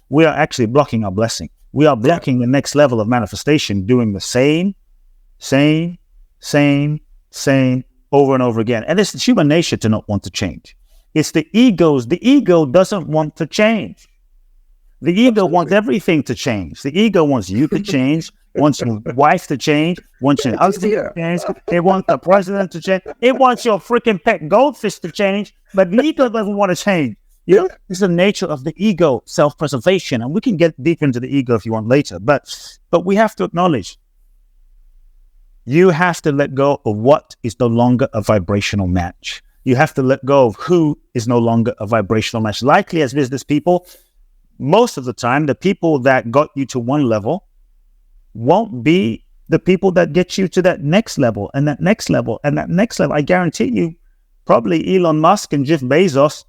we are actually blocking our blessing. We are blocking the next level of manifestation, doing the same over and over again. And it's human nature to not want to change. It's the ego doesn't want to change. The ego wants everything to change. The ego wants you to change, wants your wife to change, wants your husband to change. It wants the president to change. It wants your freaking pet goldfish to change, but the ego doesn't want to change. You know, it's the nature of the ego, self-preservation. And we can get deeper into the ego if you want later. But we have to acknowledge, you have to let go of what is no longer a vibrational match. You have to let go of who is no longer a vibrational match. Likely as business people, most of the time, the people that got you to one level won't be the people that get you to that next level and that next level and that next level. I guarantee you, probably Elon Musk and Jeff Bezos,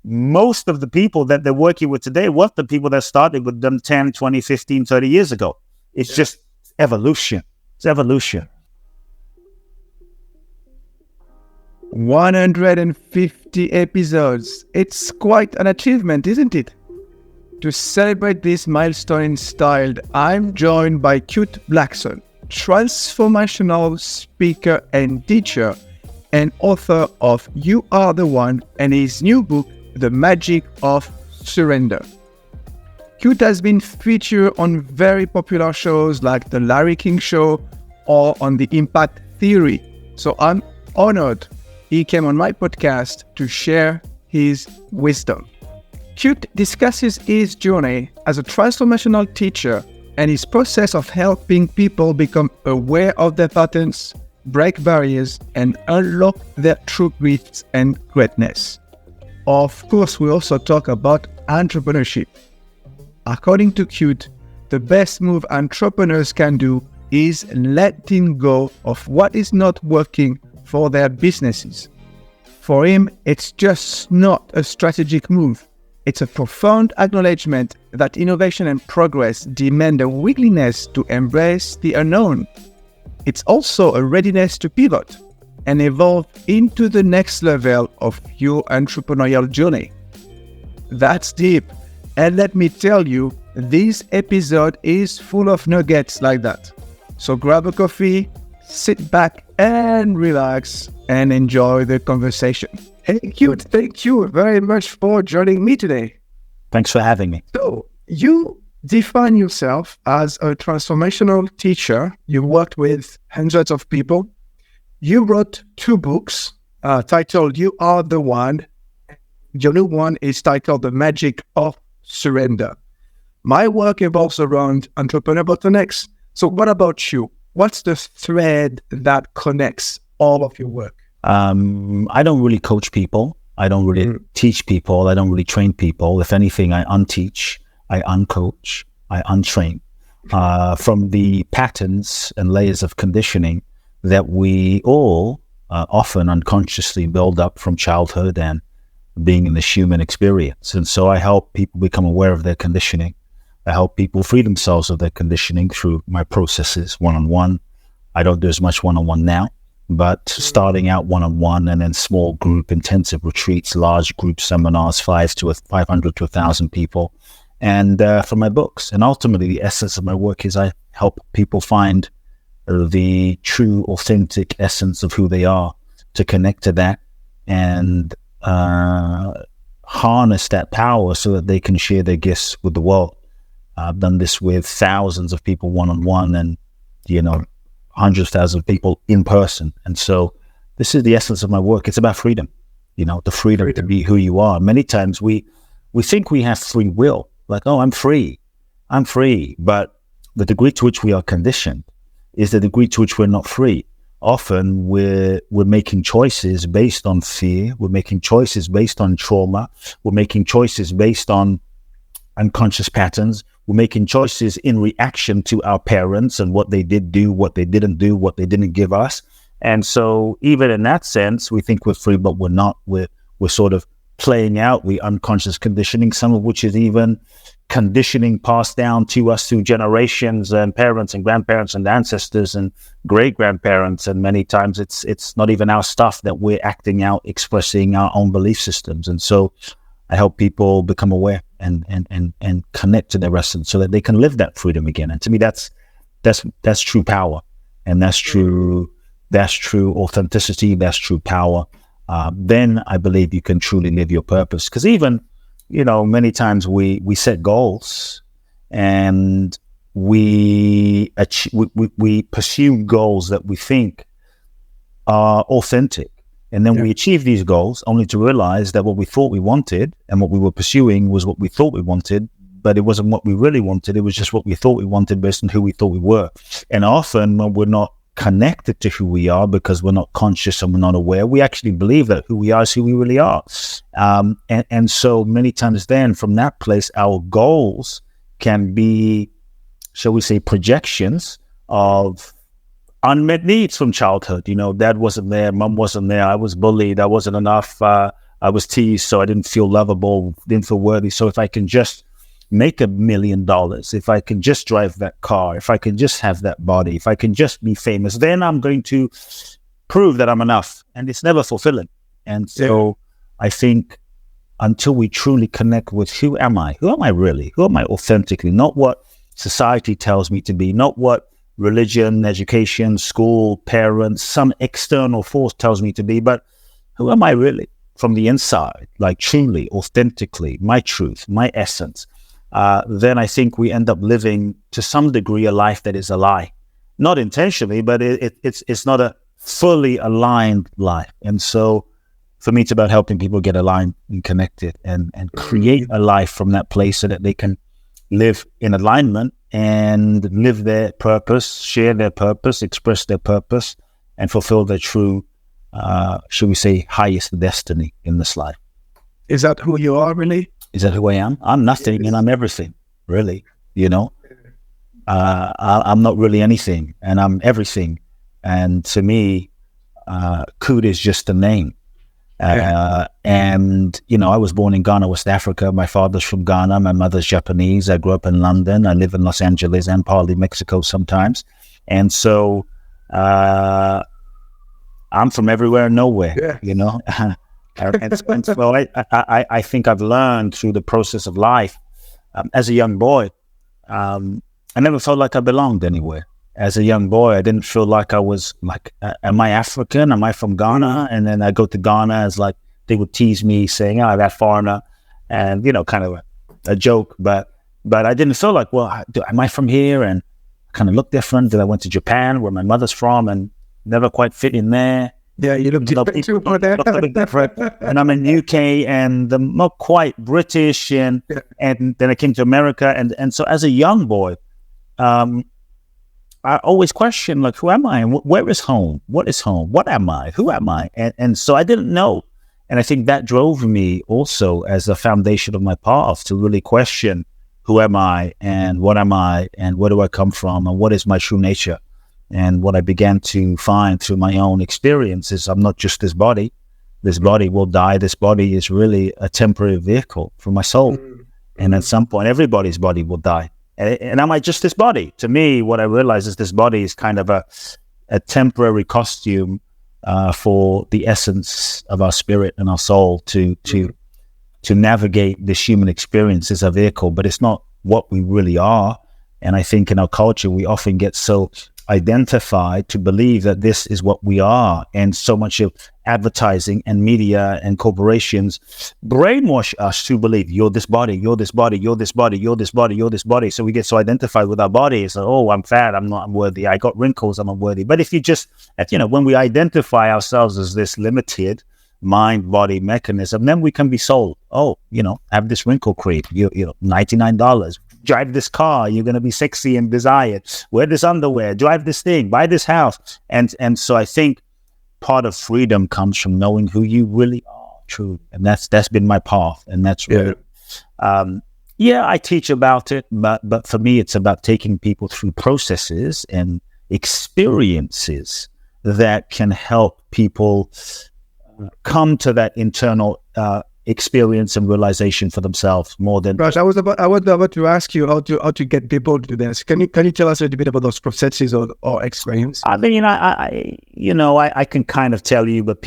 most of the people that they're working with today were the people that started with them 10, 20, 15, 30 years ago. It's just evolution. It's evolution. 150 episodes. It's quite an achievement, isn't it? To celebrate this milestone styled, I'm joined by Kute Blackson, transformational speaker and teacher, and author of You Are the One and his new book, The Magic of Surrender. Kute has been featured on very popular shows like The Larry King Show or on The Impact Theory. So I'm honored he came on my podcast to share his wisdom. Kute discusses his journey as a transformational teacher and his process of helping people become aware of their patterns, break barriers, and unlock their true gifts and greatness. Of course, we also talk about entrepreneurship. According to Kute, the best move entrepreneurs can do is letting go of what is not working for their businesses. For him, it's just not a strategic move. It's a profound acknowledgement that innovation and progress demand a willingness to embrace the unknown. It's also a readiness to pivot and evolve into the next level of your entrepreneurial journey. That's deep. And let me tell you, this episode is full of nuggets like that. So grab a coffee, sit back and relax and enjoy the conversation. Hey, Kute, thank you very much for joining me today. Thanks for having me. So, you define yourself as a transformational teacher. You worked with hundreds of people. You wrote 2 books titled You Are the One. Your new one is titled The Magic of Surrender. My work evolves around entrepreneur bottlenecks. So what about you? What's the thread that connects all of your work? I don't really coach people. I don't really teach people. I don't really train people. If anything, I unteach, I uncoach, I untrain from the patterns and layers of conditioning that we all often unconsciously build up from childhood and being in this human experience. And so I help people become aware of their conditioning. I help people free themselves of their conditioning through my processes one-on-one. I don't do as much one-on-one now, but starting out one-on-one and then small group intensive retreats, large group seminars, 500 to 1,000 people, and for my books. And ultimately, the essence of my work is I help people find the true, authentic essence of who they are, to connect to that and harness that power so that they can share their gifts with the world. I've done this with thousands of people one-on-one and, hundreds of thousands of people in person. And so this is the essence of my work. It's about freedom, the freedom to be who you are. Many times we think we have free will, like, oh, I'm free. But the degree to which we are conditioned is the degree to which we're not free. Often we're making choices based on fear. We're making choices based on trauma. We're making choices based on unconscious patterns. We're making choices in reaction to our parents and what they did do, what they didn't do, what they didn't give us. And so even in that sense, we think we're free, but we're not. We're sort of playing out the unconscious conditioning, some of which is even conditioning passed down to us through generations and parents and grandparents and ancestors and great-grandparents. And many times it's not even our stuff that we're acting out, expressing our own belief systems. And so I help people become aware and connect to their essence so that they can live that freedom again. And to me, that's true power, and that's true authenticity. That's true power. Then I believe you can truly live your purpose. Because even, many times we set goals and we pursue goals that we think are authentic. And then we achieve these goals only to realize that what we thought we wanted and what we were pursuing was what we thought we wanted, but it wasn't what we really wanted. It was just what we thought we wanted based on who we thought we were. And often when we're not connected to who we are because we're not conscious and we're not aware, we actually believe that who we are is who we really are. And so many times then from that place, our goals can be, shall we say, projections of unmet needs from childhood. Dad wasn't there, mom wasn't there, I was bullied, I wasn't enough, I was teased, so I didn't feel lovable, didn't feel worthy. So if I can just make $1 million, if I can just drive that car, if I can just have that body, if I can just be famous, then I'm going to prove that I'm enough. And it's never fulfilling. And so I think until we truly connect with who am I really, who am I authentically, not what society tells me to be, not what religion, education, school, parents, some external force tells me to be, but who am I really from the inside, like truly, authentically, my truth, my essence, then I think we end up living to some degree a life that is a lie. Not intentionally, but it's not a fully aligned life. And so for me, it's about helping people get aligned and connected and create a life from that place so that they can live in alignment and live their purpose, share their purpose, express their purpose, and fulfill their true, should we say, highest destiny in this life. Is that who you are, really? Is that who I am? I'm nothing and I'm everything, really, I'm not really anything and I'm everything. And to me, Kute is just a name. And, I was born in Ghana, West Africa. My father's from Ghana. My mother's Japanese. I grew up in London. I live in Los Angeles and partly Mexico sometimes. And so I'm from everywhere and nowhere, and so I think I've learned through the process of life. As a young boy, I never felt like I belonged anywhere. As a young boy, I didn't feel like I was like, am I African? Am I from Ghana? And then I go to Ghana as like, they would tease me saying, oh, that foreigner. And, kind of a joke. But I didn't feel like, well, am I from here? And kind of look different. Then I went to Japan where my mother's from and never quite fit in there. Yeah, you look different too over there. Different. And I'm in UK and I'm not quite British. And then I came to America. And so as a young boy, I always question, like, who am I? And where is home? What is home? What am I? Who am I? And so I didn't know. And I think that drove me also as a foundation of my path to really question, who am I? And what am I? And where do I come from? And what is my true nature? And what I began to find through my own experiences, I'm not just this body. This body will die. This body is really a temporary vehicle for my soul. And at some point, everybody's body will die. And am I just this body? To me, what I realize is this body is kind of a temporary costume for the essence of our spirit and our soul to navigate this human experience as a vehicle, but it's not what we really are. And I think in our culture, we often get so identified to believe that this is what we are. And so much of advertising and media and corporations brainwash us to believe you're this body, you're this body, you're this body, you're this body, you're this body. So we get so identified with our bodies. Like, oh, I'm fat, I'm worthy. I got wrinkles, I'm unworthy. But if you just, when we identify ourselves as this limited mind-body mechanism, then we can be sold. Oh, have this wrinkle cream, $99. Drive this car, you're going to be sexy and desired. Wear this underwear, drive this thing, buy this house. And so I think part of freedom comes from knowing who you really are, truly. And that's been my path. And that's really, I teach about it, but for me, it's about taking people through processes and experiences that can help people come to that internal experience and realization for themselves more than. Raj, I was about to ask you how to get people to this. Can you tell us a little bit about those processes or experience? I mean, I can kind of tell you, but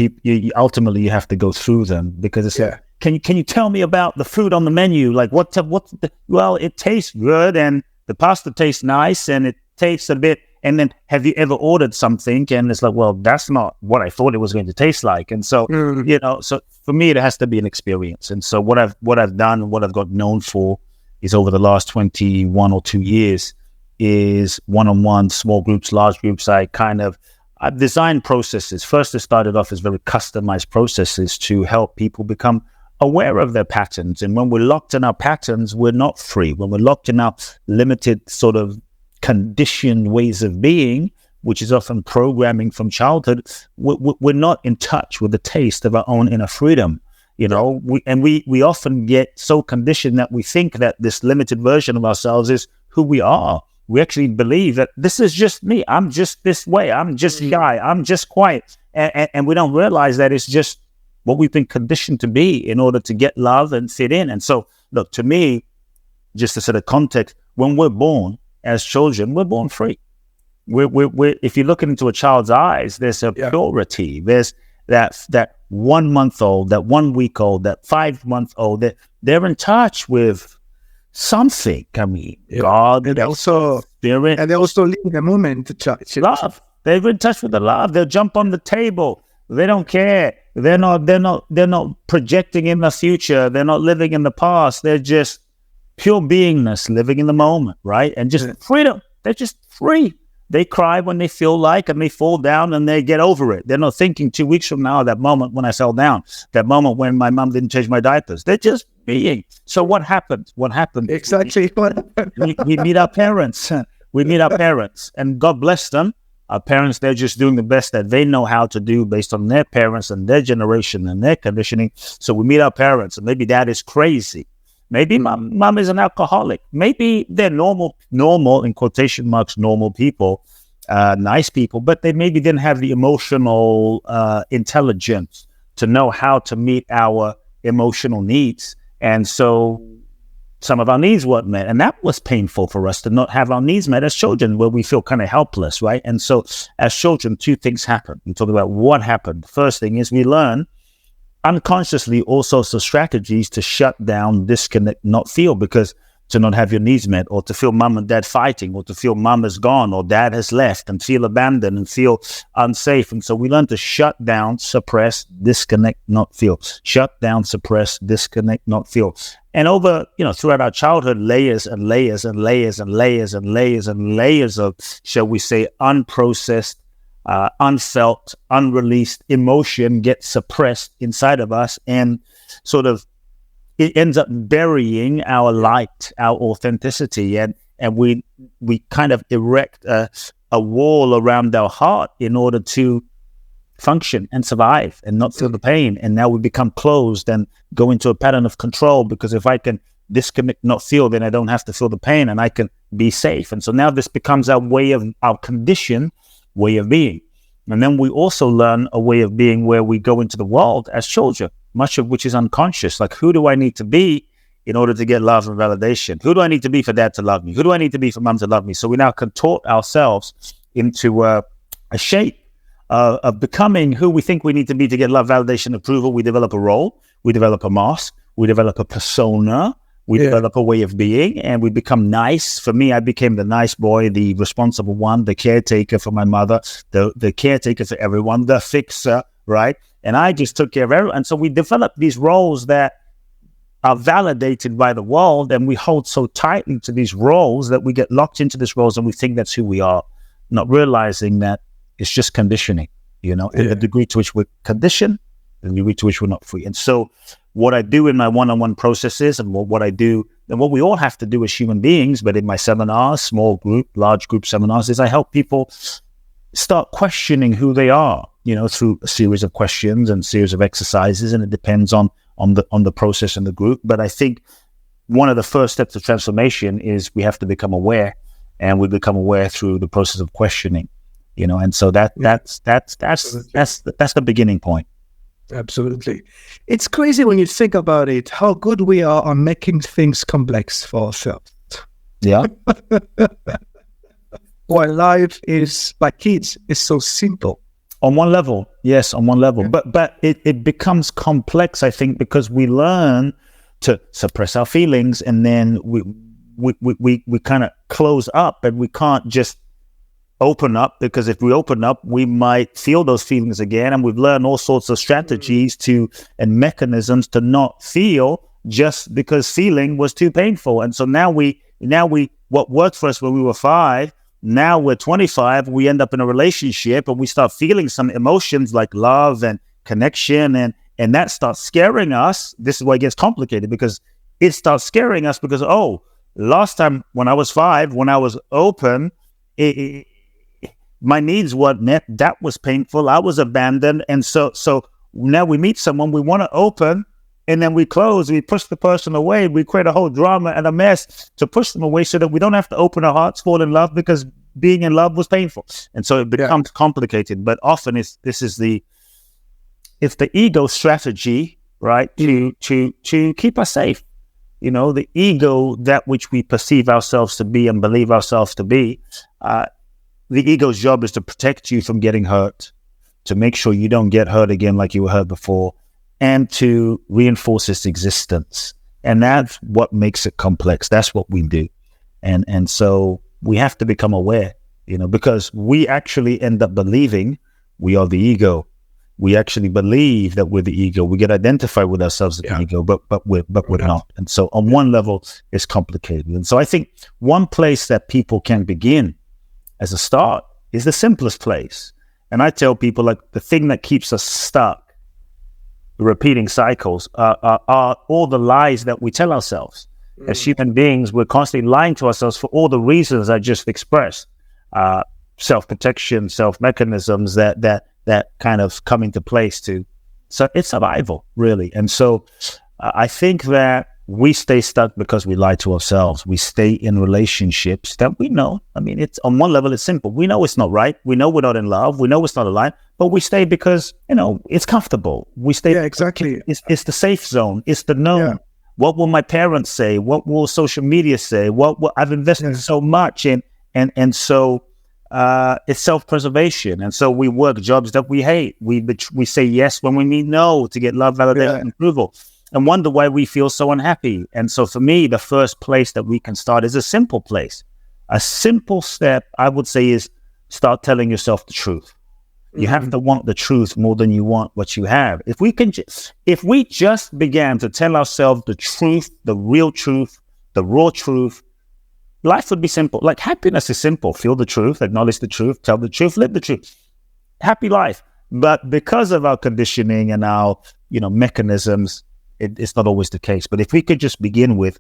ultimately you have to go through them because can you tell me about the food on the menu? Like well, it tastes good and the pasta tastes nice and it tastes a bit. And then, have you ever ordered something? And it's like, well, that's not what I thought it was going to taste like. And so, so for me, it has to be an experience. And so what I've done and what I've got known for is over the last 21 or 2 years is one-on-one, small groups, large groups. I've designed processes. First, it started off as very customized processes to help people become aware of their patterns. And when we're locked in our patterns, we're not free. When we're locked in our limited sort of conditioned ways of being, which is often programming from childhood, we're not in touch with the taste of our own inner freedom. We often get so conditioned that we think that this limited version of ourselves is who we are. We actually believe that this is just me. I'm just this way. I'm just shy. I'm just quiet. And we don't realize that it's just what we've been conditioned to be in order to get love and fit in. And so, look, to me, just to set a context, when we're born as children, we're born free. We're if you look into a child's eyes, there's a purity. There's that 1 month old, that 1 week old, that 5 month old. They're in touch with something. I mean, God, and also spirit, and they also live in the moment. Love. They're in touch with the love. They'll jump on the table. They don't care. They're not projecting in the future. They're not living in the past. They're just pure beingness, living in the moment, right? And just freedom. They're just free. They cry when they feel like, and they fall down and they get over it. They're not thinking 2 weeks from now, that moment when I fell down, that moment when my mom didn't change my diapers. They're just being. So what happened? Exactly what happened. we meet our parents. And God bless them. Our parents, they're just doing the best that they know how to do based on their parents and their generation and their conditioning. So we meet our parents, and maybe dad is crazy. Maybe mom is an alcoholic. Maybe they're normal in quotation marks, normal people, nice people, but they maybe didn't have the emotional intelligence to know how to meet our emotional needs. And so some of our needs weren't met. And that was painful for us to not have our needs met as children, where we feel kind of helpless, right? And so as children, 2 things happen. We talk about what happened. The first thing is we learn unconsciously all sorts of strategies to shut down, disconnect, not feel, because to not have your needs met, or to feel mom and dad fighting, or to feel mom is gone or dad has left, and feel abandoned and feel unsafe. And so we learn to shut down, suppress, disconnect, not feel. Shut down, suppress, disconnect, not feel. And over, throughout our childhood, layers and layers and layers and layers and layers and layers of, shall we say, unprocessed, unfelt, unreleased emotion gets suppressed inside of us, and sort of it ends up burying our light, our authenticity, and we kind of erect a wall around our heart in order to function and survive and not feel the pain. And now we become closed and go into a pattern of control, because if I can disconnect, not feel, then I don't have to feel the pain and I can be safe. And so now this becomes our condition way of being. And then we also learn a way of being where we go into the world as children, much of which is unconscious. Like, who do I need to be in order to get love and validation? Who do I need to be for dad to love me? Who do I need to be for mom to love me? So we now contort ourselves into a shape of becoming who we think we need to be to get love, validation, approval. We develop a role, we develop a mask, we develop a persona, we develop a way of being, and we become nice. For me, I became the nice boy, the responsible one, the caretaker for my mother, the caretaker for everyone, the fixer, right? And I just took care of everyone. And so we develop these roles that are validated by the world, and we hold so tightly to these roles that we get locked into these roles, and we think that's who we are, not realizing that it's just conditioning, and the degree to which we're conditioned, the degree to which we're not free. And so what I do in my one-on-one processes, and what I do, and what we all have to do as human beings, but in my seminars, small group, large group seminars, is I help people start questioning who they are, through a series of questions and series of exercises, and it depends on the process in the group. But I think one of the first steps of transformation is we have to become aware, and we become aware through the process of questioning, and so that's the beginning point. Absolutely. It's crazy when you think about it, how good we are on making things complex for ourselves. Yeah. While life is, by kids, is so simple. On one level, yes, on one level. Yeah. But it becomes complex, I think, because we learn to suppress our feelings, and then we kind of close up, and we can't just open up, because if we open up, we might feel those feelings again. And we've learned all sorts of strategies and mechanisms to not feel, just because feeling was too painful. And so now we what worked for us when we were 5, now we're 25, we end up in a relationship and we start feeling some emotions like love and connection, and that starts scaring us. This is why it gets complicated, because it starts scaring us because, oh, last time when I was 5, when I was open, my needs weren't met. That was painful. I was abandoned. And so now we meet someone, we want to open, and then we close, we push the person away. We create a whole drama and a mess to push them away so that we don't have to open our hearts, fall in love, because being in love was painful. And so it becomes complicated. But often it's the ego strategy, right? To keep us safe. You know, the ego, that which we perceive ourselves to be and believe ourselves to be, the ego's job is to protect you from getting hurt, to make sure you don't get hurt again like you were hurt before, and to reinforce its existence. And that's what makes it complex. That's what we do. And so we have to become aware, you know, because we actually end up believing we are the ego. We actually believe that we're the ego. We get identified with ourselves as the ego, but we're not. And so on one level, it's complicated. And so I think one place that people can begin as a start is the simplest place. And I tell people, like, the thing that keeps us stuck, repeating cycles, are all the lies that we tell ourselves. As human beings, we're constantly lying to ourselves for all the reasons I just expressed. Self-protection, self-mechanisms that kind of come into place so it's survival, really. And so I think that we stay stuck because we lie to ourselves. We stay in relationships that we know. I mean, it's on one level, it's simple. We know it's not right. We know we're not in love. We know it's not aligned, but we stay because, you know, it's comfortable. We stay. Yeah, exactly. It's the safe zone. It's the known. Yeah. What will my parents say? What will social media say? What I've invested so much in, and so it's self-preservation. And so we work jobs that we hate. We say yes when we mean no to get love, validation, and approval, and wonder why we feel so unhappy. And so for me, the first place that we can start is a simple place. A simple step, I would say, is start telling yourself the truth. You have to want the truth more than you want what you have. If we just began to tell ourselves the truth, the real truth, the raw truth, life would be simple. Like, happiness is simple. Feel the truth, acknowledge the truth, tell the truth, live the truth. Happy life. But because of our conditioning and our, mechanisms, it's not always the case. But if we could just begin with,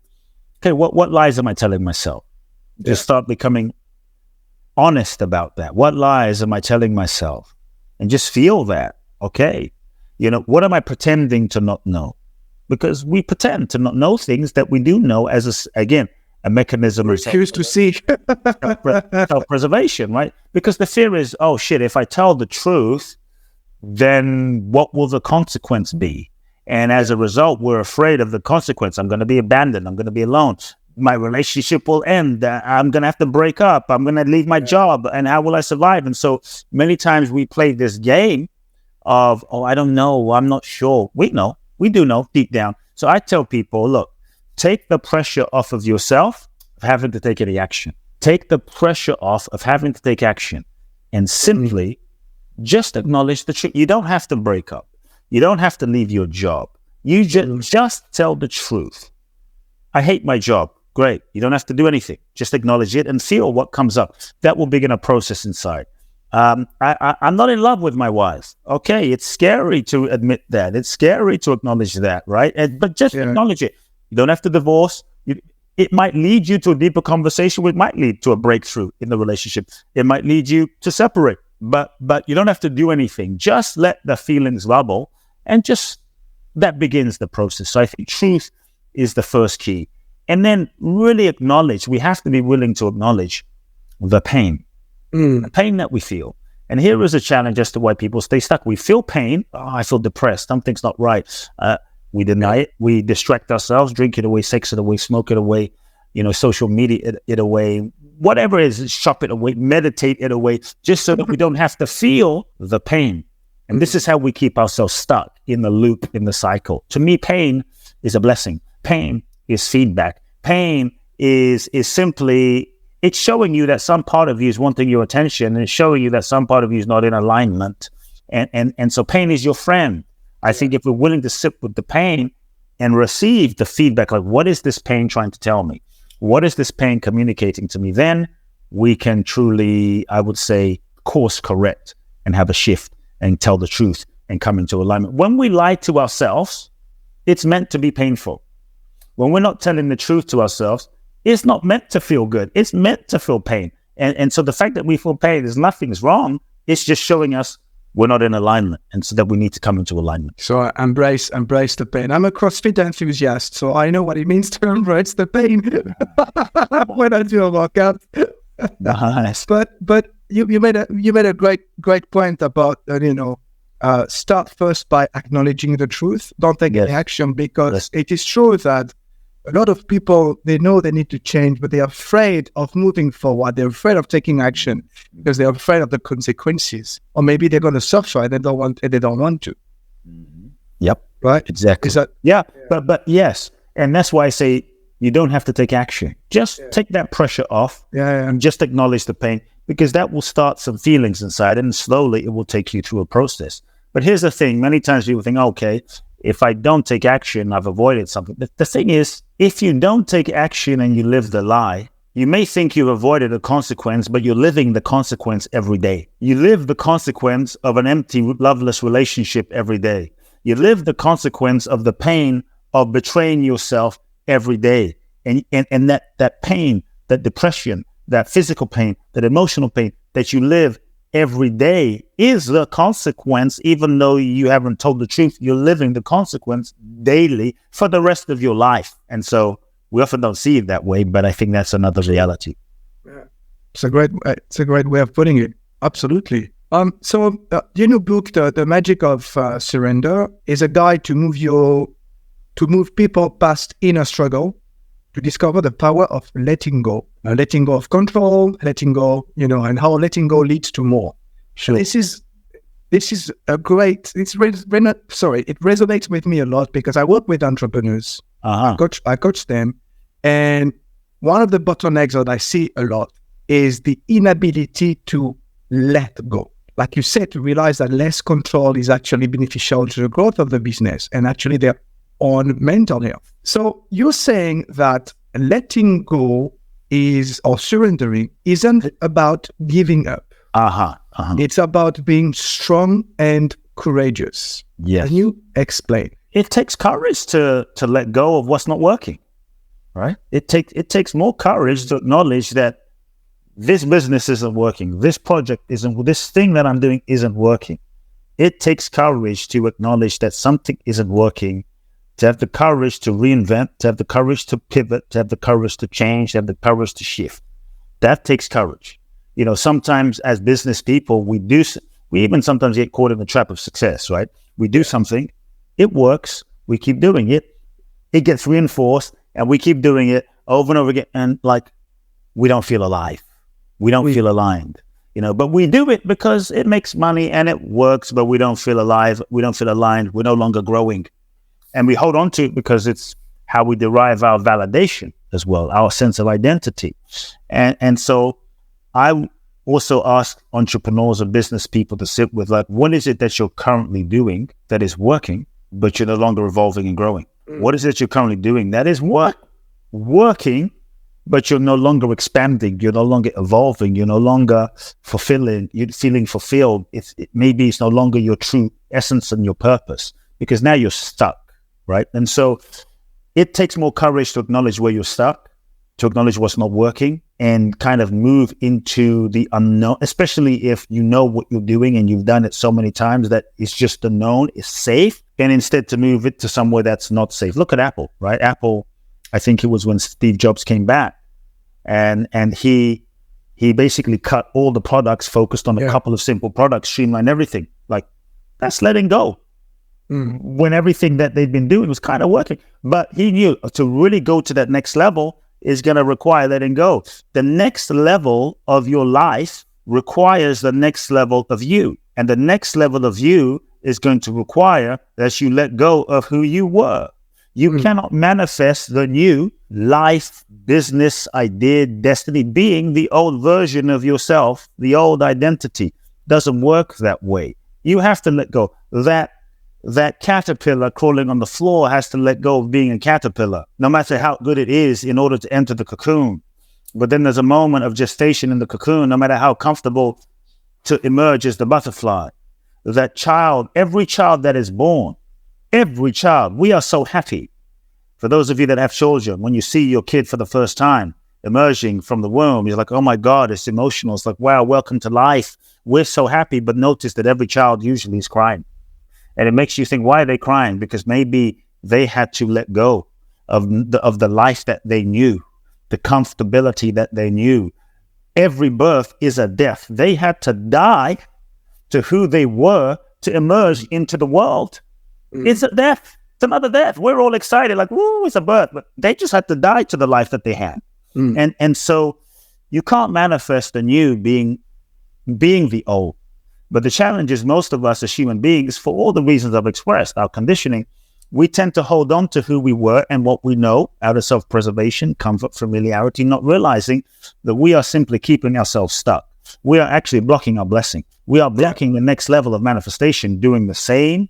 okay, what lies am I telling myself? Just start becoming honest about that. What lies am I telling myself? And just feel that, okay, what am I pretending to not know? Because we pretend to not know things that we do know as, a mechanism of self-preservation, right? Because the fear is, oh shit, if I tell the truth, then what will the consequence be? And as a result, we're afraid of the consequence. I'm going to be abandoned. I'm going to be alone. My relationship will end. I'm going to have to break up. I'm going to leave my job. And how will I survive? And so many times we play this game of, I don't know. I'm not sure. We know. We do know deep down. So I tell people, look, take the pressure off of yourself of having to take any action. Take the pressure off of having to take action and simply just acknowledge the truth. You don't have to break up. You don't have to leave your job. You just tell the truth. I hate my job. Great. You don't have to do anything. Just acknowledge it and feel what comes up. That will begin a process inside. I'm not in love with my wife. Okay, it's scary to admit that. It's scary to acknowledge that, right? But just acknowledge it. You don't have to divorce. It might lead you to a deeper conversation. It might lead to a breakthrough in the relationship. It might lead you to separate. But you don't have to do anything. Just let the feelings bubble, and just that begins the process. So I think truth is the first key. And then really acknowledge, we have to be willing to acknowledge the pain that we feel. And here is a challenge as to why people stay stuck. We feel pain. Oh, I feel depressed. Something's not right. We deny it. We distract ourselves, drink it away, sex it away, smoke it away, social media it away, whatever it is, chop it away, meditate it away, just so that we don't have to feel the pain. And this is how we keep ourselves stuck in the loop, in the cycle. To me, pain is a blessing. Pain is feedback. Pain is simply, it's showing you that some part of you is wanting your attention, and it's showing you that some part of you is not in alignment. And so pain is your friend. I think if we're willing to sit with the pain and receive the feedback, like, what is this pain trying to tell me? What is this pain communicating to me? Then we can truly, I would say, course correct and have a shift and tell the truth and come into alignment. When we lie to ourselves, it's meant to be painful. When we're not telling the truth to ourselves, it's not meant to feel good. It's meant to feel pain. And so the fact that we feel pain is nothing's wrong. It's just showing us we're not in alignment, and so that we need to come into alignment. So embrace the pain. I'm a CrossFit enthusiast, so I know what it means to embrace the pain when I do a workout. Nice. But you made a great point about start first by acknowledging the truth. Don't take any action, because it is true that a lot of people, they know they need to change, but they're afraid of moving forward. They're afraid of taking action because they're afraid of the consequences, or maybe they're going to suffer and they don't want to. Mm-hmm. Yep. Right. Exactly. But yes, and that's why I say you don't have to take action. Just take that pressure off. And just acknowledge the pain, because that will start some feelings inside, and slowly it will take you through a process. But here's the thing: many times people think, okay, if I don't take action, I've avoided something. The thing is, if you don't take action and you live the lie, you may think you've avoided a consequence, but you're living the consequence every day. You live the consequence of an empty, loveless relationship every day. You live the consequence of the pain of betraying yourself every day. And that pain, that depression, that physical pain, that emotional pain that you live every day is the consequence. Even though you haven't told the truth, you're living the consequence daily for the rest of your life. And so we often don't see it that way, but I think that's another reality. Yeah. It's a great way of putting it. Absolutely. So book, The Magic of Surrender, is a guide to move people past inner struggle, to discover the power of letting go of control, letting go, and how letting go leads to more. Sure. This is a great, it resonates with me a lot, because I work with entrepreneurs. I coach them. And one of the bottlenecks that I see a lot is the inability to let go. Like you said, to realize that less control is actually beneficial to the growth of the business and actually their own mental health. So you're saying that letting go or surrendering isn't about giving up. It's about being strong and courageous. Yes. Can you explain? It takes courage to let go of what's not working, right? It takes more courage to acknowledge that this business isn't working, this project isn't, this thing that I'm doing isn't working. It takes courage to acknowledge that something isn't working, to have the courage to reinvent, to have the courage to pivot, to have the courage to change, to have the courage to shift. That takes courage. Sometimes as business people, we even sometimes get caught in the trap of success, right? We do something, it works, we keep doing it, it gets reinforced, and we keep doing it over and over again, and we don't feel alive. We don't feel aligned, but we do it because it makes money and it works, but we don't feel alive, we don't feel aligned, we're no longer growing. And we hold on to it because it's how we derive our validation as well, our sense of identity. And so I also ask entrepreneurs and business people to sit with, what is it that you're currently doing that is working, but you're no longer evolving and growing? What is it you're currently doing that is working, but you're no longer expanding, you're no longer evolving, you're no longer fulfilling, you're feeling fulfilled. Maybe it's no longer your true essence and your purpose, because now you're stuck. Right. And so it takes more courage to acknowledge where you're stuck, to acknowledge what's not working, and kind of move into the unknown, especially if you know what you're doing and you've done it so many times that it's just the known is safe, and instead to move it to somewhere that's not safe. Look at Apple, right? Apple, I think it was when Steve Jobs came back and he basically cut all the products, focused on a couple of simple products, streamlined everything. That's letting go. When everything that they'd been doing was kind of working. But he knew to really go to that next level, is going to require letting go. The next level of your life requires the next level of you. And the next level of you is going to require that you let go of who you were. You cannot manifest the new life, business, idea, destiny, being the old version of yourself, the old identity. Doesn't work that way. You have to let go. That caterpillar crawling on the floor has to let go of being a caterpillar, no matter how good it is, in order to enter the cocoon. But then there's a moment of gestation in the cocoon, no matter how comfortable, to emerge as the butterfly. That child, every child that is born, every child, we are so happy. For those of you that have children, when you see your kid for the first time emerging from the womb, you're like, oh my God, it's emotional. It's like, wow, welcome to life. We're so happy, but notice that every child usually is crying. And it makes you think, why are they crying? Because maybe they had to let go of the life that they knew, the comfortability that they knew. Every birth is a death. They had to die to who they were to emerge into the world. It's a death. It's another death. We're all excited, like, woo, it's a birth. But they just had to die to the life that they had. And so you can't manifest the new being the old. But the challenge is, most of us as human beings, for all the reasons I've expressed, our conditioning, we tend to hold on to who we were and what we know out of self-preservation, comfort, familiarity, not realizing that we are simply keeping ourselves stuck. We are actually blocking our blessing. We are blocking the next level of manifestation, doing the same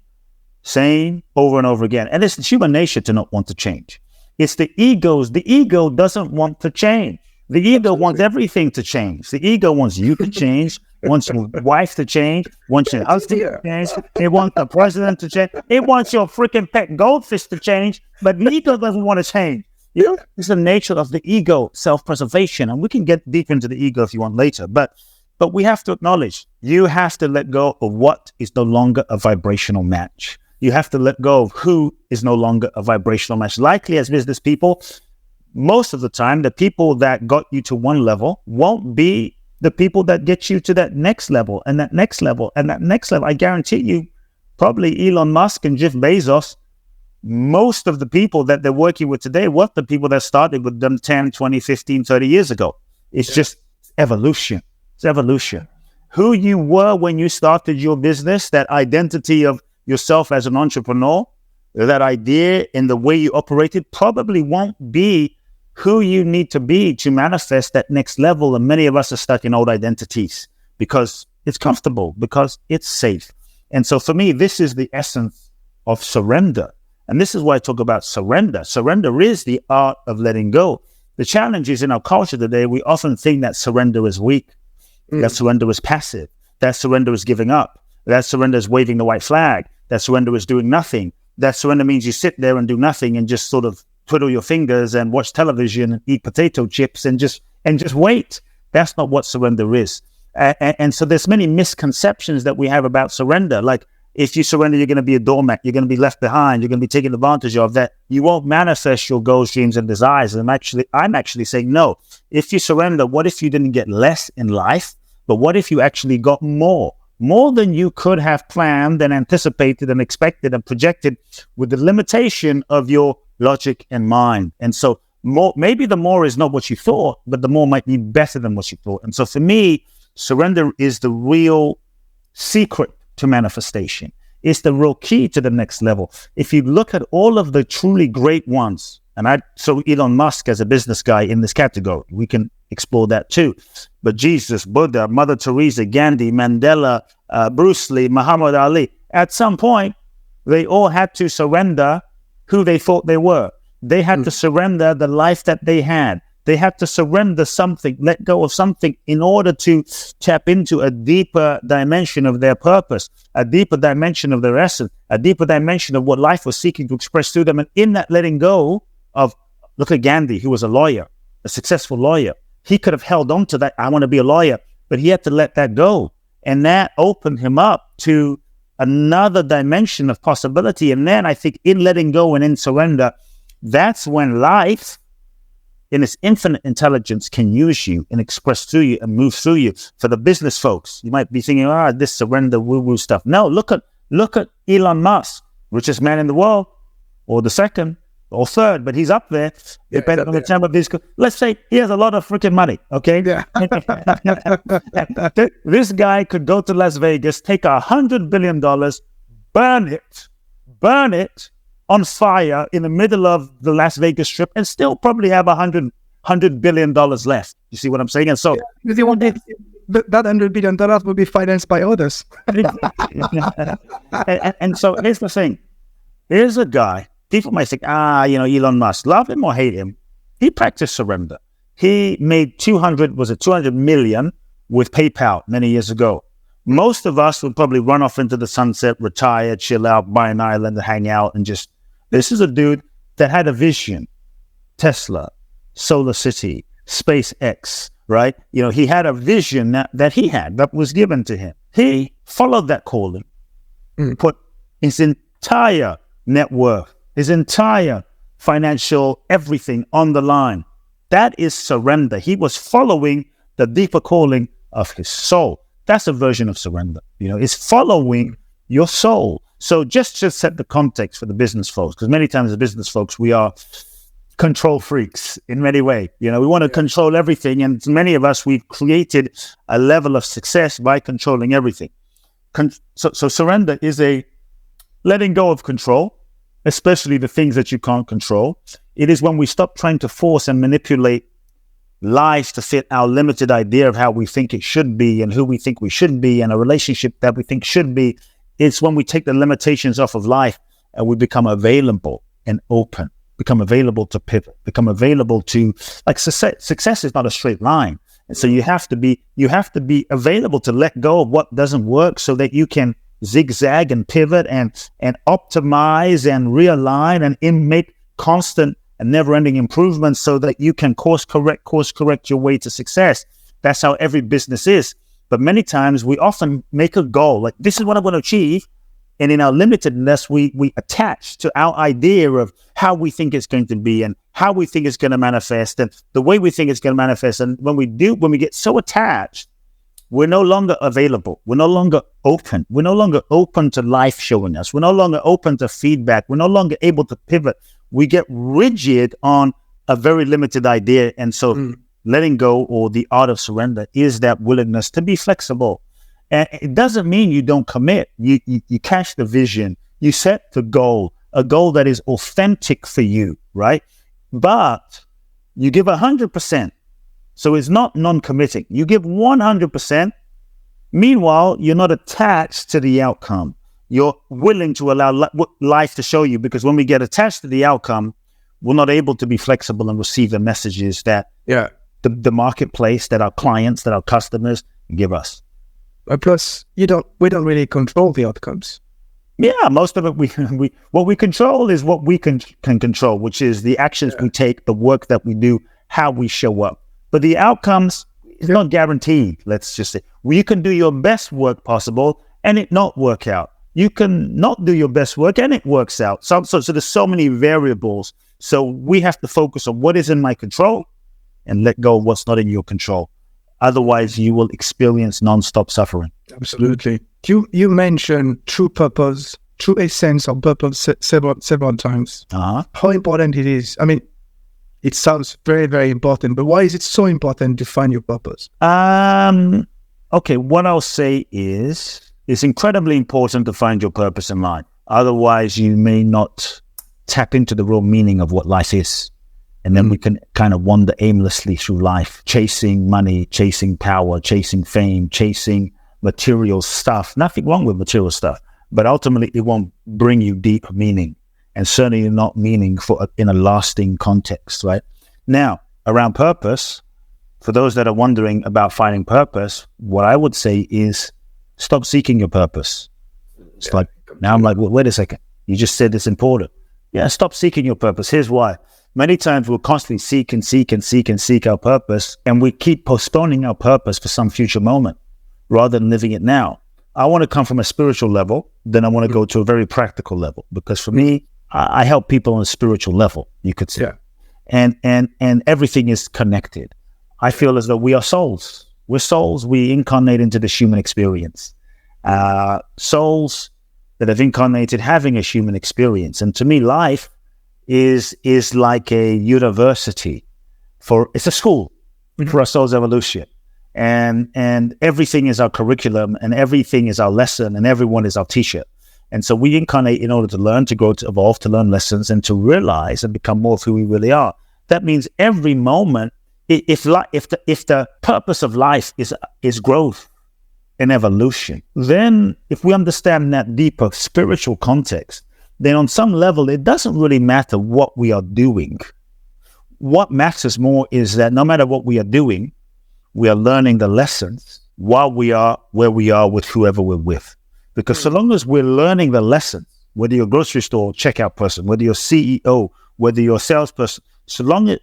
over and over again. And it's human nature to not want to change. It's the ego doesn't want to change. The ego wants everything to change. The ego wants you to change, wants your wife to change, wants your husband to change. It wants the president to change. It wants your freaking pet goldfish to change, but the ego doesn't want to change. You know, it's the nature of the ego, self-preservation. And we can get deep into the ego if you want later. But we have to acknowledge, you have to let go of what is no longer a vibrational match. You have to let go of who is no longer a vibrational match. Likely, as business people, most of the time, the people that got you to one level won't be the people that get you to that next level and that next level and that next level. I guarantee you, probably Elon Musk and Jeff Bezos, most of the people that they're working with today were the people that started with them 10, 20, 15, 30 years ago. It's just evolution. It's evolution. Who you were when you started your business, that identity of yourself as an entrepreneur, that idea in the way you operated, probably won't be who you need to be to manifest that next level. And many of us are stuck in old identities because it's comfortable, because it's safe. And so for me, this is the essence of surrender. And this is why I talk about surrender. Surrender is the art of letting go. The challenge is, in our culture today, we often think that surrender is weak, that surrender is passive, that surrender is giving up, that surrender is waving the white flag, that surrender is doing nothing. That surrender means you sit there and do nothing and just sort of twiddle your fingers and watch television and eat potato chips and just wait. That's not what surrender is. And so there's many misconceptions that we have about surrender. Like, if you surrender, you're going to be a doormat. You're going to be left behind. You're going to be taken advantage of. That you won't manifest your goals, dreams, and desires. And I'm actually saying no. If you surrender, what if you didn't get less in life? But what if you actually got more than you could have planned and anticipated and expected and projected, with the limitation of your logic and mind? And so maybe the more is not what you thought, but the more might be better than what you thought. And so for me, surrender is the real secret to manifestation. It's the real key to the next level. If you look at all of the truly great ones, so Elon Musk as a business guy in this category, we can explore that too. But Jesus, Buddha, Mother Teresa, Gandhi, Mandela, Bruce Lee, Muhammad Ali, at some point, they all had to surrender who they thought they were. They had to surrender the life that they had. They had to surrender something, let go of something, in order to tap into a deeper dimension of their purpose, a deeper dimension of their essence, a deeper dimension of what life was seeking to express to them. And in that letting go of, look at Gandhi, who was a lawyer, a successful lawyer. He could have held on to that, I want to be a lawyer, but he had to let that go. And that opened him up to another dimension of possibility. And then I think in letting go and in surrender, that's when life, in its infinite intelligence, can use you and express through you and move through you. For the business folks, you might be thinking, this surrender woo-woo stuff. No, look at Elon Musk, richest man in the world, or the second, or third, but he's up there, depending on the time of his. Let's say he has a lot of freaking money, okay? Yeah. This guy could go to Las Vegas, take $100 billion, burn it on fire in the middle of the Las Vegas Strip, and still probably have $100 billion left. You see what I'm saying? And so, because you want that $100 billion will be financed by others. and so here's the thing. Here's a guy, people might think, Elon Musk, love him or hate him. He practiced surrender. He made 200 million with PayPal many years ago. Most of us would probably run off into the sunset, retire, chill out, buy an island, hang out, and just, this is a dude that had a vision. Tesla, Solar City, SpaceX, right? He had a vision that was given to him. He followed that calling, put his entire net worth, his entire financial everything on the line. That is surrender. He was following the deeper calling of his soul. That's a version of surrender. It's following your soul. So just to set the context for the business folks, because many times the business folks, we are control freaks in many ways. We want to control everything. And many of us, we've created a level of success by controlling everything. So surrender is a letting go of control, especially the things that you can't control. It is when we stop trying to force and manipulate life to fit our limited idea of how we think it should be and who we think we should be and a relationship that we think should be. It's when we take the limitations off of life and we become available and open, become available to pivot, become available to, like, success is not a straight line. And so you have to be available to let go of what doesn't work so that you can zigzag and pivot and optimize and realign and make constant and never-ending improvements so that you can course correct your way to success. That's how every business is. But many times we often make a goal, like, this is what I'm going to achieve. And in our limitedness, we attach to our idea of how we think it's going to be and how we think it's going to manifest and the way we think it's going to manifest. And when we get so attached, we're no longer available. We're no longer open. We're no longer open to life showing us. We're no longer open to feedback. We're no longer able to pivot. We get rigid on a very limited idea. And so letting go, or the art of surrender, is that willingness to be flexible. And it doesn't mean you don't commit. You catch the vision. You set the goal, a goal that is authentic for you, right? But you give 100%. So it's not non-committing. You give 100%. Meanwhile, you're not attached to the outcome. You're willing to allow life to show you, because when we get attached to the outcome, we're not able to be flexible and receive the messages that the marketplace, that our clients, that our customers give us. Plus, we don't really control the outcomes. Yeah, most of it, what we control is what we can control, which is the actions we take, the work that we do, how we show up. But the outcomes is not guaranteed, let's just say. You can do your best work possible and it not work out. You can not do your best work and it works out. So there's so many variables. So we have to focus on what is in my control and let go of what's not in your control. Otherwise, you will experience non-stop suffering. Absolutely. You mentioned true purpose, true essence of purpose several times. How important it is. I mean, it sounds very, very important, but why is it so important to find your purpose? Okay, what I'll say is it's incredibly important to find your purpose in life. Otherwise, you may not tap into the real meaning of what life is. And then we can kind of wander aimlessly through life, chasing money, chasing power, chasing fame, chasing material stuff. Nothing wrong with material stuff, but ultimately it won't bring you deep meaning, and certainly not meaning in a lasting context, right? Now, around purpose, for those that are wondering about finding purpose, what I would say is stop seeking your purpose. It's like, now I'm like, well, wait a second. You just said it's important. Yeah, stop seeking your purpose. Here's why. Many times we'll constantly seek our purpose, and we keep postponing our purpose for some future moment rather than living it now. I want to come from a spiritual level, then I want to go to a very practical level, because for me, I help people on a spiritual level, you could say. And everything is connected. I feel as though we are souls. We're souls. We incarnate into this human experience. Souls that have incarnated having a human experience. And to me, life is like a university it's a school for our soul's evolution. And everything is our curriculum, and everything is our lesson, and everyone is our teacher. And so we incarnate in order to learn, to grow, to evolve, to learn lessons, and to realize and become more of who we really are. That means every moment, if the purpose of life is growth and evolution, then if we understand that deeper spiritual context, then on some level, it doesn't really matter what we are doing. What matters more is that no matter what we are doing, we are learning the lessons while we are where we are with whoever we're with. Because so long as we're learning the lessons, whether you're a grocery store checkout person, whether you're CEO, whether you're a salesperson, so long as,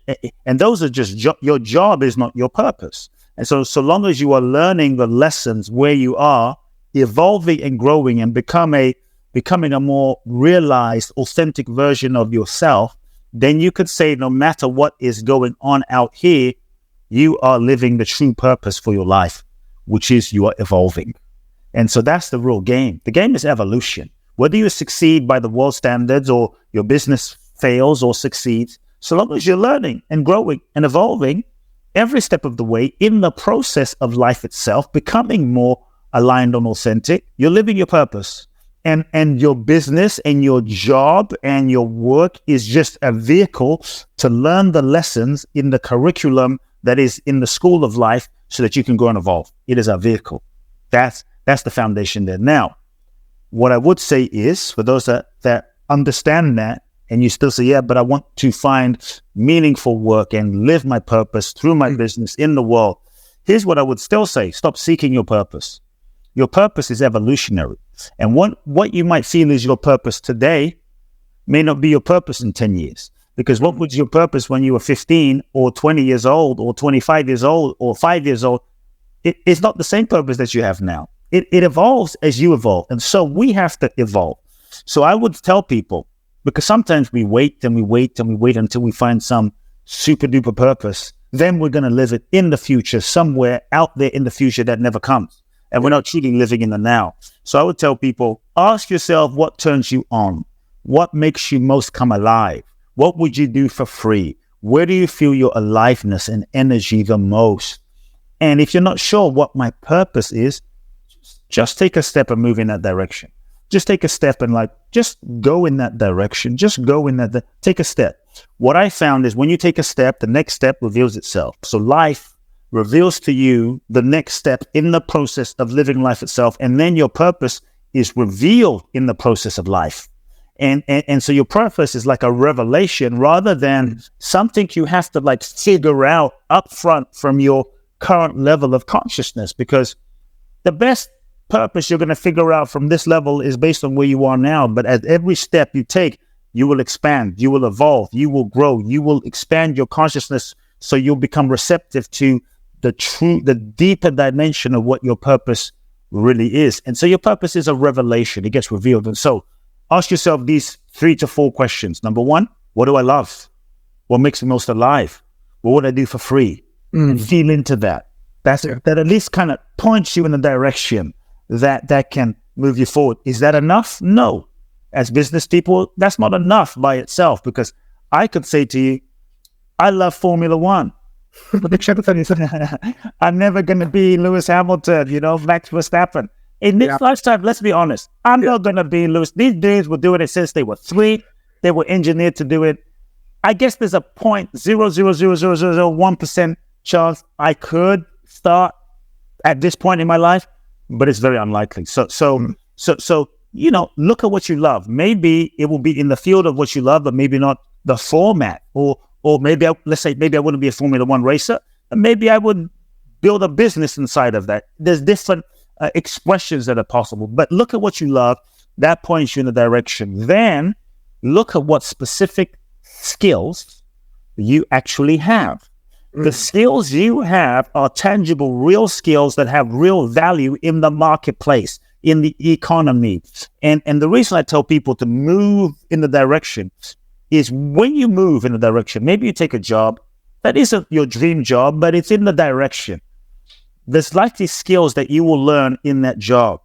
and those are just your job is not your purpose. And so long as you are learning the lessons where you are, evolving and growing and becoming a more realized, authentic version of yourself, then you could say no matter what is going on out here, you are living the true purpose for your life, which is you are evolving. And so that's the real game. The game is evolution. Whether you succeed by the world standards or your business fails or succeeds, so long as you're learning and growing and evolving every step of the way in the process of life itself, becoming more aligned and authentic, you're living your purpose. And your business and your job and your work is just a vehicle to learn the lessons in the curriculum that is in the school of life so that you can grow and evolve. It is a vehicle. That's the foundation there. Now, what I would say is, for those that understand that, and you still say, yeah, but I want to find meaningful work and live my purpose through my business in the world. Here's what I would still say. Stop seeking your purpose. Your purpose is evolutionary. And what you might feel is your purpose today may not be your purpose in 10 years. Because what was your purpose when you were 15 or 20 years old or 25 years old or 5 years old? It's not the same purpose that you have now. It evolves as you evolve. And so we have to evolve. So I would tell people, because sometimes we wait and we wait and we wait until we find some super duper purpose, then we're going to live it in the future, somewhere out there in the future that never comes. And we're not truly living in the now. So I would tell people, ask yourself what turns you on? What makes you most come alive? What would you do for free? Where do you feel your aliveness and energy the most? And if you're not sure what my purpose is, just take a step and move in that direction. Just take a step and just go in that direction. Just go in that, take a step. What I found is when you take a step, the next step reveals itself. So life reveals to you the next step in the process of living life itself. And then your purpose is revealed in the process of life. And so your purpose is like a revelation rather than something you have to figure out up front from your current level of consciousness, because the best purpose you're going to figure out from this level is based on where you are now. But at every step you take, you will expand, you will evolve, you will grow, you will expand your consciousness so you'll become receptive to the deeper dimension of what your purpose really is. And so your purpose is a revelation. It gets revealed. And so ask yourself these 3 to 4 questions. Number 1, what do I love? What makes me most alive? What would I do for free? And feel into that. That at least kind of points you in a direction that can move you forward. Is that enough? No. As business people, that's not enough by itself, because I could say to you, I love Formula One. I'm never going to be Lewis Hamilton, Max Verstappen. In this lifetime, let's be honest, I'm not going to be Lewis. These dudes were doing it since they were 3. They were engineered to do it. I guess there's a 0.0000001% chance I could start at this point in my life, but it's very unlikely. So look at what you love. Maybe it will be in the field of what you love, but maybe not the format. Or maybe let's say I wouldn't be a Formula One racer, and maybe I would build a business inside of that. There's different expressions that are possible, but look at what you love. That points you in the direction. Then look at what specific skills you actually have. The skills you have are tangible, real skills that have real value in the marketplace, in the economy. And the reason I tell people to move in the direction is when you move in the direction, maybe you take a job that isn't your dream job, but it's in the direction. There's likely skills that you will learn in that job.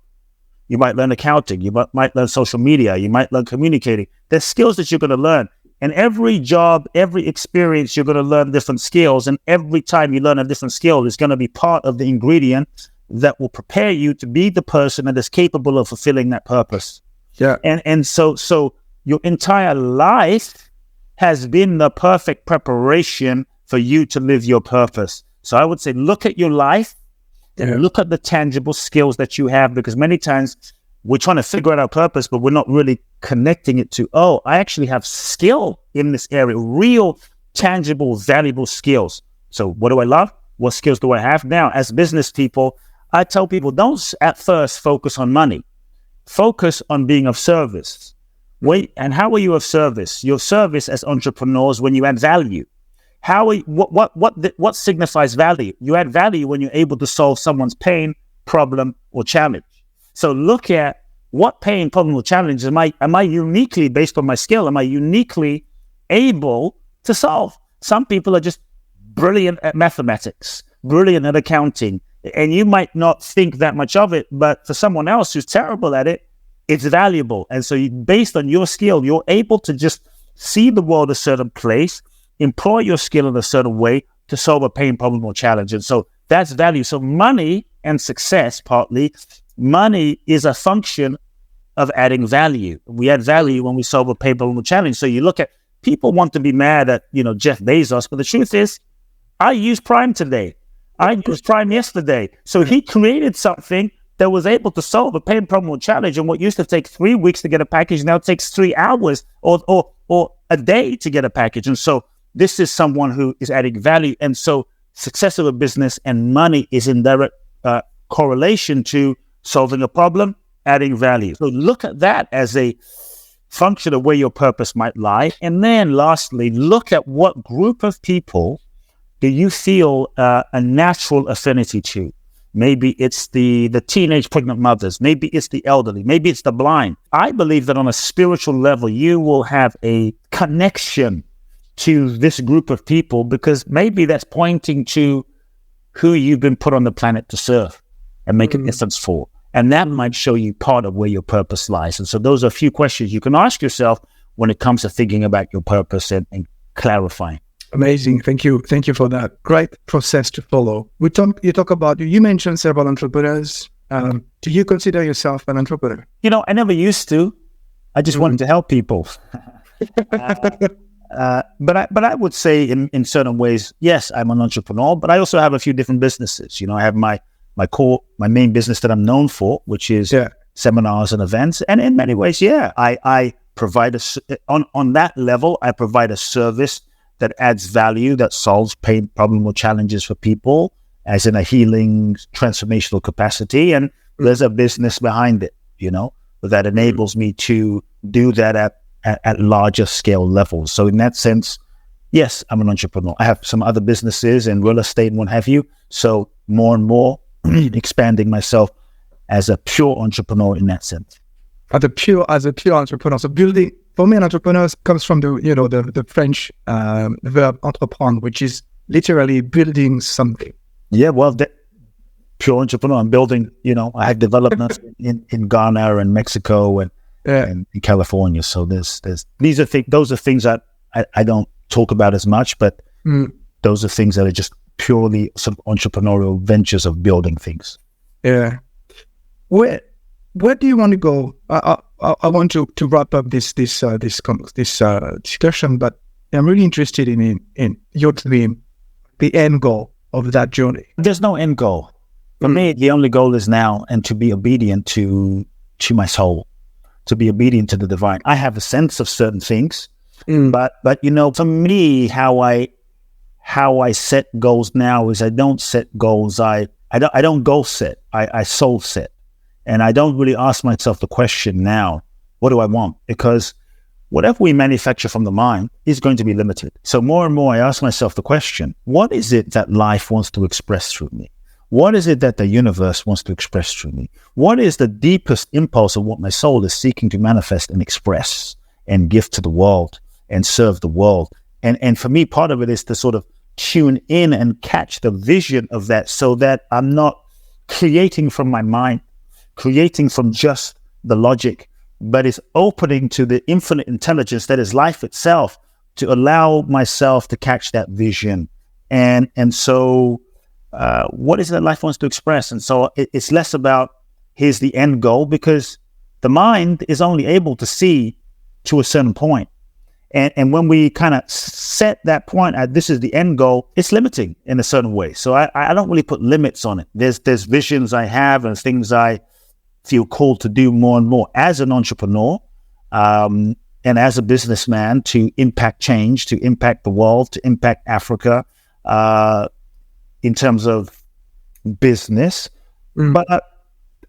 You might learn accounting, you might learn social media, you might learn communicating. There's skills that you're going to learn. And every job, every experience, you're going to learn different skills. And every time you learn a different skill is going to be part of the ingredient that will prepare you to be the person that is capable of fulfilling that purpose. Yeah. And so your entire life has been the perfect preparation for you to live your purpose. So I would say, look at your life and look at the tangible skills that you have, because many times we're trying to figure out our purpose, but we're not really connecting it to, oh, I actually have skill in this area, real, tangible, valuable skills. So what do I love? What skills do I have? Now, as business people, I tell people, don't at first focus on money. Focus on being of service. And how are you of service? You're of service as entrepreneurs when you add value. What signifies value? You add value when you're able to solve someone's pain, problem, or challenge. So look at what pain, problem, or challenge am I uniquely, based on my skill, am I uniquely able to solve? Some people are just brilliant at mathematics, brilliant at accounting, and you might not think that much of it, but for someone else who's terrible at it, it's valuable. And so based on your skill, you're able to just see the world a certain place, employ your skill in a certain way to solve a pain, problem, or challenge. And so that's value. So money and success, partly, money is a function of adding value. We add value when we solve a pain, problem, or challenge. So you look at, people want to be mad at, Jeff Bezos, but the truth is, I used Prime today. I used Prime yesterday. So he created something that was able to solve a pain, problem, or challenge. And what used to take 3 weeks to get a package now takes 3 hours or a day to get a package. And so this is someone who is adding value. And so success of a business and money is in direct correlation to solving a problem, adding value. So look at that as a function of where your purpose might lie. And then lastly, look at what group of people do you feel a natural affinity to. Maybe it's the teenage pregnant mothers. Maybe it's the elderly. Maybe it's the blind. I believe that on a spiritual level, you will have a connection to this group of people, because maybe that's pointing to who you've been put on the planet to serve and make a difference for. And that might show you part of where your purpose lies. And so those are a few questions you can ask yourself when it comes to thinking about your purpose and clarifying. Amazing. Thank you. Thank you for that. Great process to follow. You mentioned several entrepreneurs. Do you consider yourself an entrepreneur? I never used to. I just wanted to help people. But I would say in certain ways, yes, I'm an entrepreneur, but I also have a few different businesses. I have my main business that I'm known for, which is seminars and events. And in many ways, I provide on that level, I provide a service that adds value, that solves pain, problem, or challenges for people, as in a healing, transformational capacity. And there's a business behind it, that enables me to do that at larger scale levels. So in that sense, yes, I'm an entrepreneur. I have some other businesses in real estate and what have you. So more and more expanding myself as a pure entrepreneur in that sense. As a pure entrepreneur. So building, for me, an entrepreneur comes from the French verb entreprendre, which is literally building something. Yeah, well, pure entrepreneur. I'm building, I have developments in Ghana and Mexico and in California. So those are things that I don't talk about as much, but those are things that are just purely some entrepreneurial ventures of building things. Yeah. Where do you want to go? I want to wrap up this discussion, but I'm really interested in your dream, the end goal of that journey. There's no end goal. For me, the only goal is now and to be obedient to my soul, to be obedient to the divine. I have a sense of certain things, but for me, how I set goals now is I don't set goals. I don't goal set. I soul set. And I don't really ask myself the question now, what do I want? Because whatever we manufacture from the mind is going to be limited. So more and more I ask myself the question, what is it that life wants to express through me? What is it that the universe wants to express through me? What is the deepest impulse of what my soul is seeking to manifest and express and give to the world and serve the world? And for me, part of it is to sort of tune in and catch the vision of that, so that I'm not creating from my mind, creating from just the logic, but is opening to the infinite intelligence that is life itself, to allow myself to catch that vision. And so what is it that life wants to express? And so it's less about here's the end goal, because the mind is only able to see to a certain point. And when we kind of set that point at this is the end goal, it's limiting in a certain way. So I don't really put limits on it. There's visions I have and things I feel called to do more and more as an entrepreneur and as a businessman, to impact change, to impact the world, to impact Africa in terms of business. But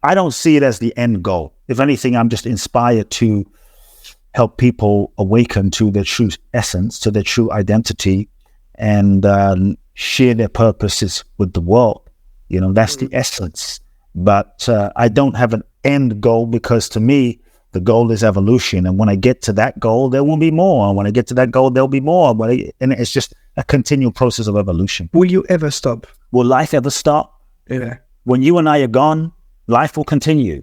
I don't see it as the end goal. If anything, I'm just inspired to help people awaken to their true essence, to their true identity, and share their purposes with the world. You know, that's the essence. But I don't have an end goal, because to me, the goal is evolution. And when I get to that goal, there will be more. And when I get to that goal, there'll be more. And it's just a continual process of evolution. Will you ever stop? Will life ever stop? Yeah. When you and I are gone, life will continue.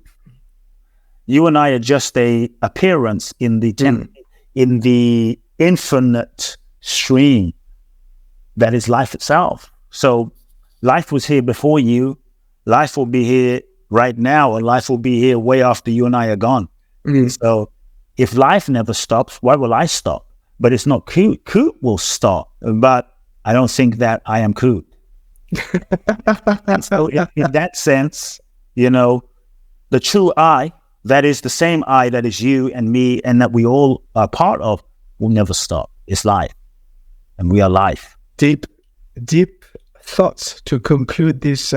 You and I are just a appearance in the infinite stream that is life itself. So life was here before you. Life will be here right now, and life will be here way after you and I are gone. So if life never stops, why will I stop? But it's not Kute. Kute will stop, but I don't think that I am Kute. And so in that sense, you know, the true I, that is the same I that is you and me and that we all are part of, will never stop. It's life. And we are life. Deep thoughts to conclude this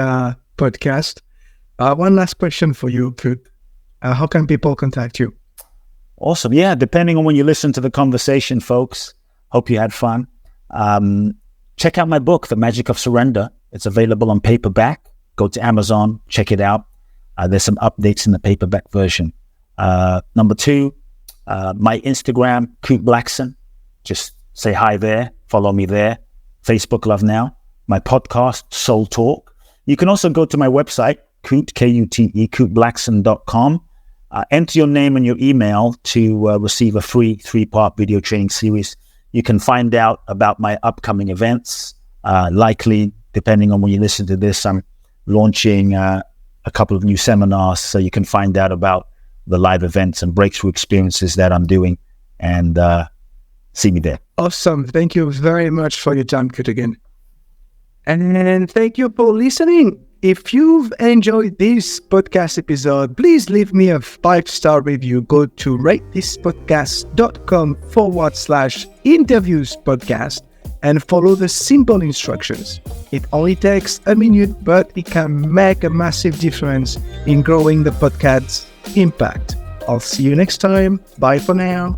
podcast. One last question for you, Kute. How can people contact you? Awesome. Yeah, depending on when you listen to the conversation, folks. Hope you had fun. Check out my book, The Magic of Surrender. It's available on paperback. Go to Amazon, check it out. There's some updates in the paperback version. Number 2, my Instagram, Kute Blackson. Just say hi there. Follow me there. Facebook Love Now. My podcast, Soul Talk. You can also go to my website, Kute, K-U-T-E, KuteBlackson.com. Enter your name and your email to receive a free 3-part video training series. You can find out about my upcoming events. Likely, depending on when you listen to this, I'm launching a couple of new seminars, so you can find out about the live events and breakthrough experiences that I'm doing, and see me there. Awesome. Thank you very much for your time, Kute, again. And thank you for listening. If you've enjoyed this podcast episode, please leave me a 5-star review. Go to ratethispodcast.com/interviews podcast and follow the simple instructions. It only takes a minute, but it can make a massive difference in growing the podcast's impact. I'll see you next time. Bye for now.